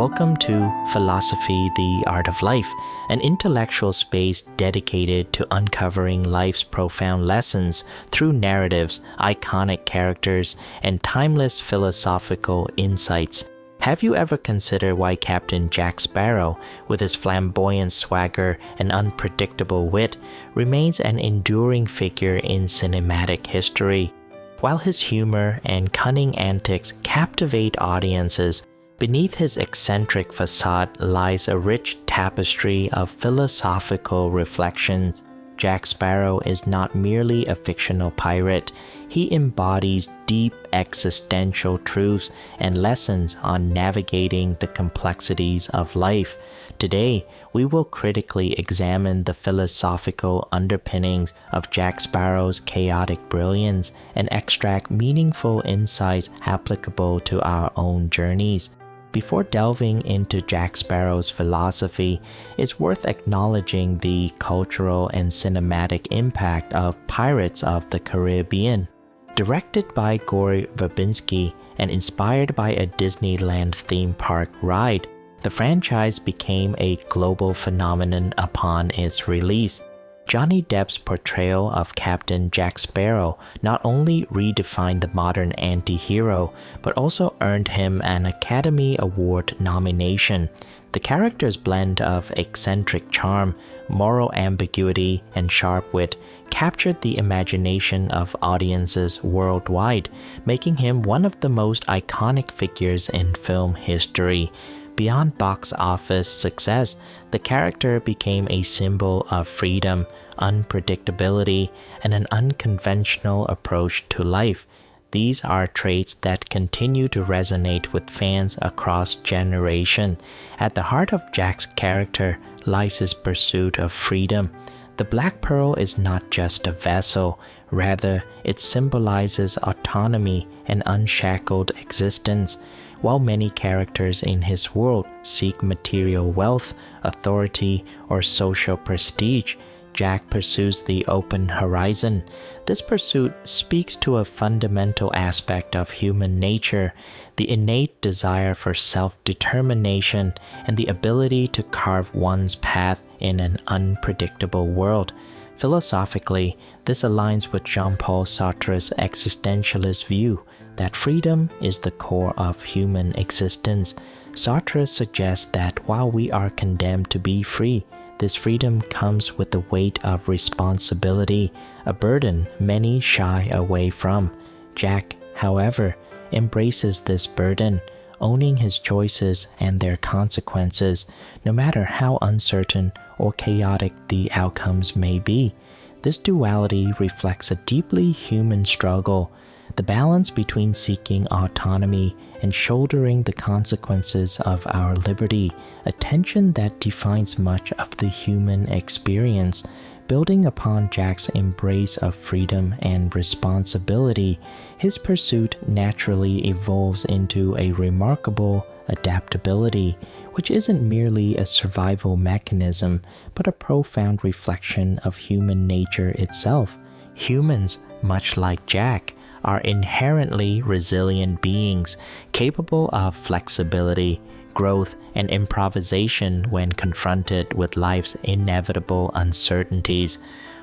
Welcome to Philosophy, the Art of Life, an intellectual space dedicated to uncovering life's profound lessons through narratives, iconic characters, and timeless philosophical insights. Have you ever considered why Captain Jack Sparrow, with his flamboyant swagger and unpredictable wit, remains an enduring figure in cinematic history? While his humor and cunning antics captivate audiences, beneath his eccentric facade lies a rich tapestry of philosophical reflections. Jack Sparrow is not merely a fictional pirate. He embodies deep existential truths and lessons on navigating the complexities of life. Today, we will critically examine the philosophical underpinnings of Jack Sparrow's chaotic brilliance and extract meaningful insights applicable to our own journeys. Before delving into Jack Sparrow's philosophy, it's worth acknowledging the cultural and cinematic impact of Pirates of the Caribbean. Directed by Gore Verbinski and inspired by a Disneyland theme park ride, the franchise became a global phenomenon upon its release. Johnny Depp's portrayal of Captain Jack Sparrow not only redefined the modern anti-hero, but also earned him an Academy Award nomination. The character's blend of eccentric charm, moral ambiguity, and sharp wit captured the imagination of audiences worldwide, making him one of the most iconic figures in film history. Beyond box office success, the character became a symbol of freedom, unpredictability, and an unconventional approach to life. These are traits that continue to resonate with fans across generations. At the heart of Jack's character lies his pursuit of freedom. The Black Pearl is not just a vessel, rather, it symbolizes autonomy and unshackled existence. While many characters in his world seek material wealth, authority, or social prestige, Jack pursues the open horizon. This pursuit speaks to a fundamental aspect of human nature, the innate desire for self-determination and the ability to carve one's path in an unpredictable world. Philosophically, this aligns with Jean-Paul Sartre's existentialist view that freedom is the core of human existence. Sartre suggests that while we are condemned to be free, this freedom comes with the weight of responsibility, a burden many shy away from. Jack, however, embraces this burden, owning his choices and their consequences, no matter how uncertain or chaotic the outcomes may be. This duality reflects a deeply human struggle, the balance between seeking autonomy and shouldering the consequences of our liberty, a tension that defines much of the human experience. Building upon Jack's embrace of freedom and responsibility, his pursuit naturally evolves into a remarkable adaptability, which isn't merely a survival mechanism, but a profound reflection of human nature itself. Humans, much like Jack, are inherently resilient beings, capable of flexibility, growth, and improvisation when confronted with life's inevitable uncertainties.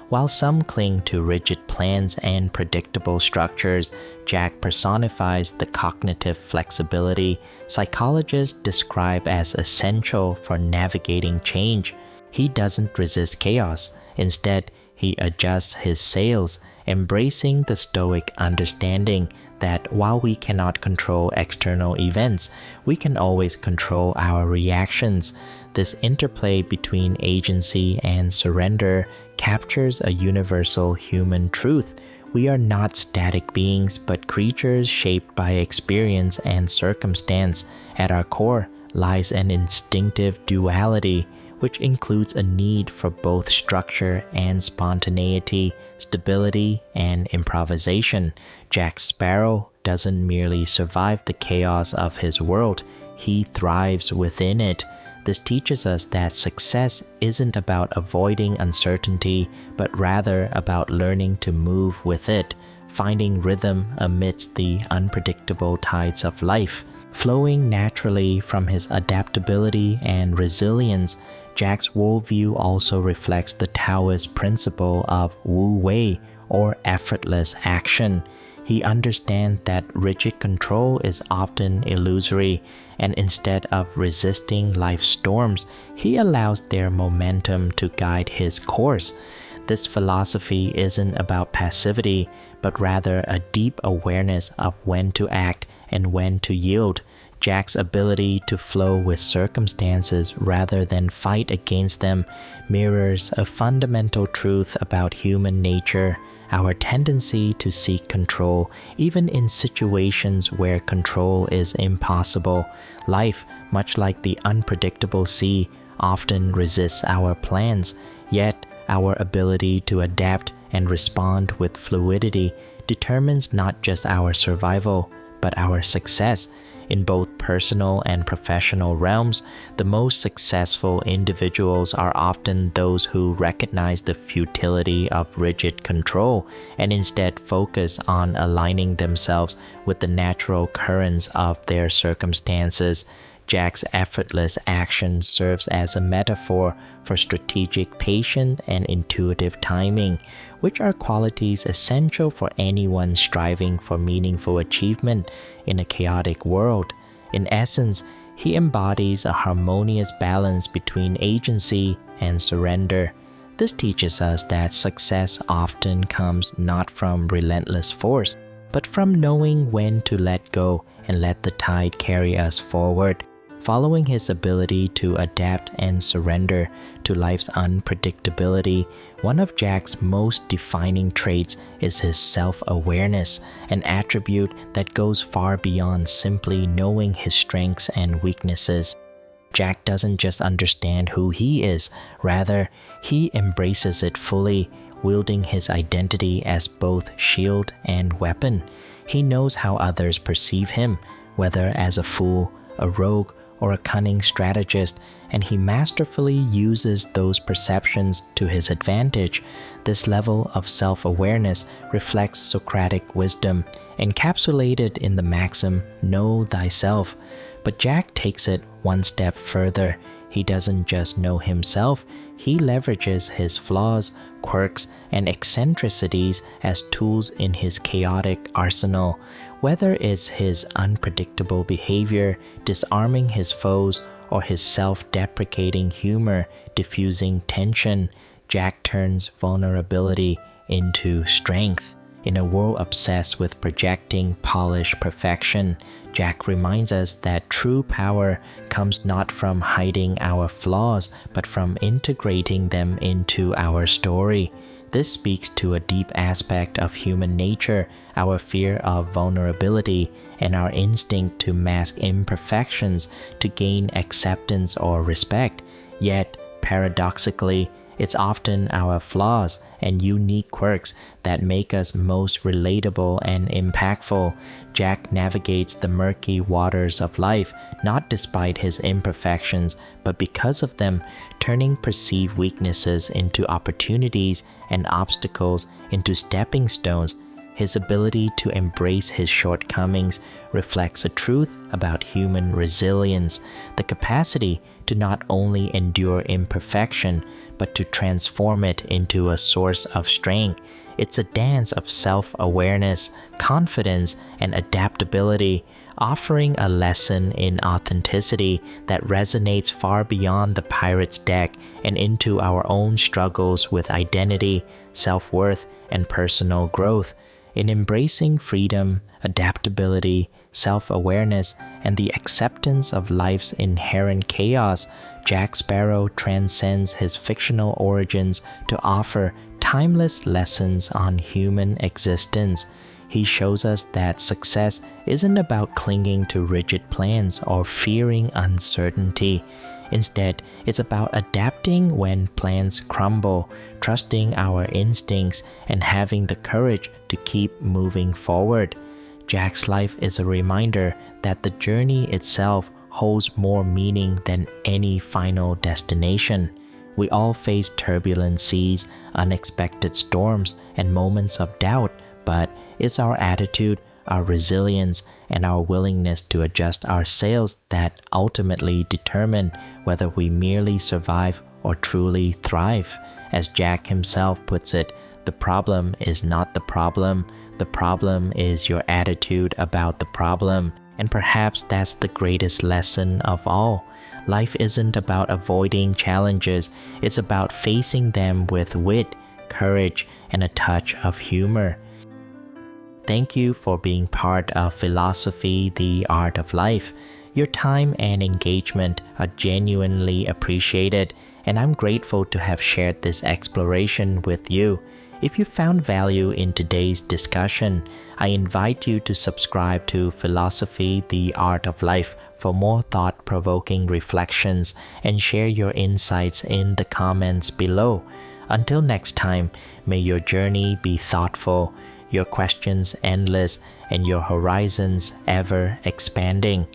While some cling to rigid plans and predictable structures, Jack personifies the cognitive flexibility psychologists describe as essential for navigating change. He doesn't resist chaos. Instead, he adjusts his sails, embracing the stoic understanding that while we cannot control external events, we can always control our reactions. This interplay between agency and surrender captures a universal human truth. We are not static beings, but creatures shaped by experience and circumstance. At our core lies an instinctive duality, which includes a need for both structure and spontaneity, stability and improvisation. Jack Sparrow doesn't merely survive the chaos of his world, he thrives within it. This teaches us that success isn't about avoiding uncertainty, but rather about learning to move with it, finding rhythm amidst the unpredictable tides of life. Flowing naturally from his adaptability and resilience, Jack's worldview also reflects the Taoist principle of Wu Wei, or effortless action. He understands that rigid control is often illusory, and instead of resisting life's storms, he allows their momentum to guide his course. This philosophy isn't about passivity, but rather a deep awareness of when to act and when to yield. Jack's ability to flow with circumstances rather than fight against them mirrors a fundamental truth about human nature, our tendency to seek control, even in situations where control is impossible. Life, much like the unpredictable sea, often resists our plans, yet our ability to adapt and respond with fluidity determines not just our survival, but our success. In both personal and professional realms, the most successful individuals are often those who recognize the futility of rigid control and instead focus on aligning themselves with the natural currents of their circumstances. Jack's effortless action serves as a metaphor for strategic patience and intuitive timing, which are qualities essential for anyone striving for meaningful achievement in a chaotic world. In essence, he embodies a harmonious balance between agency and surrender. This teaches us that success often comes not from relentless force, but from knowing when to let go and let the tide carry us forward. Following his ability to adapt and surrender to life's unpredictability, one of Jack's most defining traits is his self-awareness, an attribute that goes far beyond simply knowing his strengths and weaknesses. Jack doesn't just understand who he is, rather, he embraces it fully, wielding his identity as both shield and weapon. He knows how others perceive him, whether as a fool, a rogue, or a cunning strategist, and he masterfully uses those perceptions to his advantage. This level of self-awareness reflects Socratic wisdom, encapsulated in the maxim, "Know thyself." But Jack takes it one step further. He doesn't just know himself, he leverages his flaws, quirks, and eccentricities as tools in his chaotic arsenal. Whether it's his unpredictable behavior, disarming his foes, or his self-deprecating humor, diffusing tension, Jack turns vulnerability into strength. In a world obsessed with projecting polished perfection, Jack reminds us that true power comes not from hiding our flaws, but from integrating them into our story. This speaks to a deep aspect of human nature, our fear of vulnerability, and our instinct to mask imperfections to gain acceptance or respect. Yet, paradoxically, it's often our flaws and unique quirks that make us most relatable and impactful. Jack navigates the murky waters of life, not despite his imperfections, but because of them, turning perceived weaknesses into opportunities and obstacles into stepping stones. His ability to embrace his shortcomings reflects a truth about human resilience, the capacity to not only endure imperfection, but to transform it into a source of strength. It's a dance of self-awareness, confidence, and adaptability, offering a lesson in authenticity that resonates far beyond the pirate's deck and into our own struggles with identity, self-worth, and personal growth. In embracing freedom, adaptability, self-awareness, and the acceptance of life's inherent chaos, Jack Sparrow transcends his fictional origins to offer timeless lessons on human existence. He shows us that success isn't about clinging to rigid plans or fearing uncertainty. Instead, it's about adapting when plans crumble, trusting our instincts, and having the courage to keep moving forward. Jack's life is a reminder that the journey itself holds more meaning than any final destination. We all face turbulent seas, unexpected storms, and moments of doubt, but it's our attitude, our resilience, and our willingness to adjust ourselves that ultimately determine whether we merely survive or truly thrive. As Jack himself puts it, the problem is not the problem is your attitude about the problem. And perhaps that's the greatest lesson of all. Life isn't about avoiding challenges, it's about facing them with wit, courage, and a touch of humor. Thank you for being part of Philosophy, the Art of Life. Your time and engagement are genuinely appreciated, and I'm grateful to have shared this exploration with you. If you found value in today's discussion, I invite you to subscribe to Philosophy, the Art of Life for more thought-provoking reflections and share your insights in the comments below. Until next time, may your journey be thoughtful, your questions endless, and your horizons ever expanding.